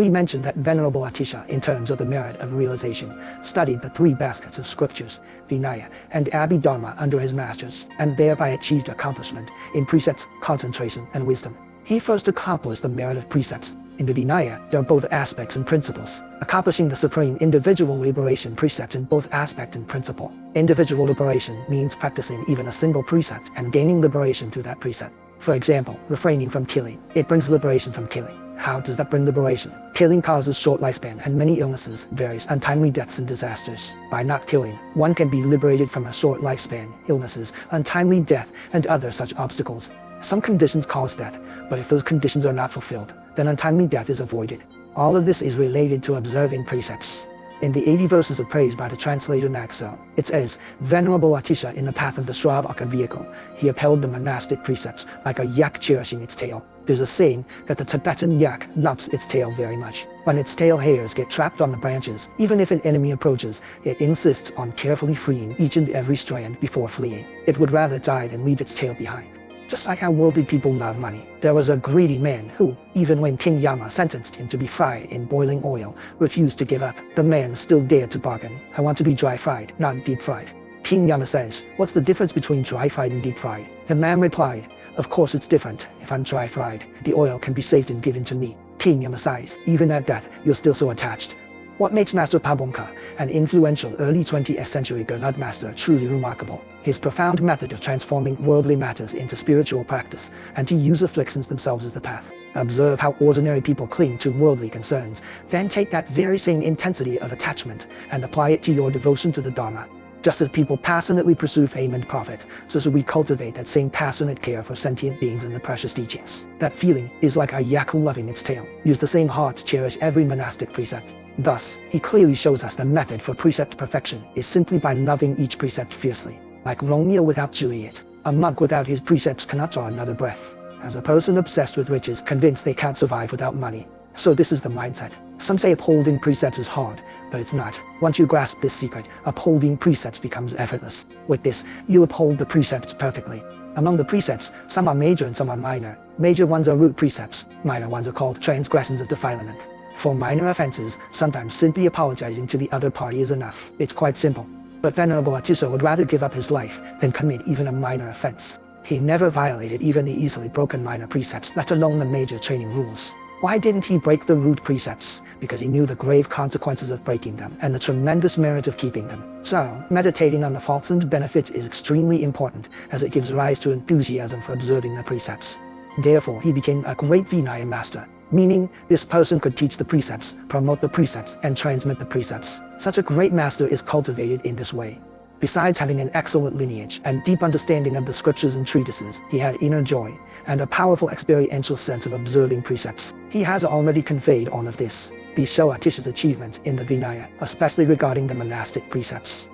We mentioned that Venerable Atisha, in terms of the merit of realization, studied the 3 baskets of scriptures, Vinaya and Abhidharma under his masters, and thereby achieved accomplishment in precepts, concentration, and wisdom. He first accomplished the merit of precepts. In the Vinaya, there are both aspects and principles, accomplishing the supreme individual liberation precept in both aspect and principle. Individual liberation means practicing even a single precept and gaining liberation through that precept. For example, refraining from killing. It brings liberation from killing. How does that bring liberation? Killing causes short lifespan and many illnesses, various untimely deaths and disasters. By not killing, one can be liberated from a short lifespan, illnesses, untimely death, and other such obstacles. Some conditions cause death, but if those conditions are not fulfilled, then untimely death is avoided. All of this is related to observing precepts. In the 80 verses of praise by the translator Nakso, it says, Venerable Atisha in the path of the Shravaka vehicle, he upheld the monastic precepts like a yak cherishing its tail. There's a saying that the Tibetan yak loves its tail very much. When its tail hairs get trapped on the branches, even if an enemy approaches, it insists on carefully freeing each and every strand before fleeing. It would rather die than leave its tail behind. Just like how worldly people love money, there was a greedy man who, even when King Yama sentenced him to be fried in boiling oil, refused to give up. The man still dared to bargain. I want to be dry fried, not deep fried. King Yama says, what's the difference between dry fried and deep fried? The man replied, of course it's different. If I'm dry fried, the oil can be saved and given to me. King Yama sighs, even at death, you're still so attached. What makes Master Pabongka, an influential early 20th century Gernot master, truly remarkable? His profound method of transforming worldly matters into spiritual practice, and to use afflictions themselves as the path. Observe how ordinary people cling to worldly concerns, then take that very same intensity of attachment and apply it to your devotion to the Dharma. Just as people passionately pursue fame and profit, so should we cultivate that same passionate care for sentient beings and the precious teachings. That feeling is like a yak loving its tail. Use the same heart to cherish every monastic precept. Thus, he clearly shows us the method for precept perfection is simply by loving each precept fiercely. Like Romeo without Juliet, a monk without his precepts cannot draw another breath. As a person obsessed with riches, convinced they can't survive without money. So this is the mindset. Some say upholding precepts is hard, but it's not. Once you grasp this secret, upholding precepts becomes effortless. With this, you uphold the precepts perfectly. Among the precepts, some are major and some are minor. Major ones are root precepts. Minor ones are called transgressions of defilement. For minor offenses, sometimes simply apologizing to the other party is enough. It's quite simple. But Venerable Atisha would rather give up his life than commit even a minor offense. He never violated even the easily broken minor precepts, let alone the major training rules. Why didn't he break the root precepts? Because he knew the grave consequences of breaking them and the tremendous merit of keeping them. So, meditating on the faults and benefits is extremely important, as it gives rise to enthusiasm for observing the precepts. Therefore, he became a great Vinaya master, meaning this person could teach the precepts, promote the precepts, and transmit the precepts. Such a great master is cultivated in this way. Besides having an excellent lineage and deep understanding of the scriptures and treatises, he had inner joy and a powerful experiential sense of observing precepts. He has already conveyed all of this. These show Atisha's achievements in the Vinaya, especially regarding the monastic precepts.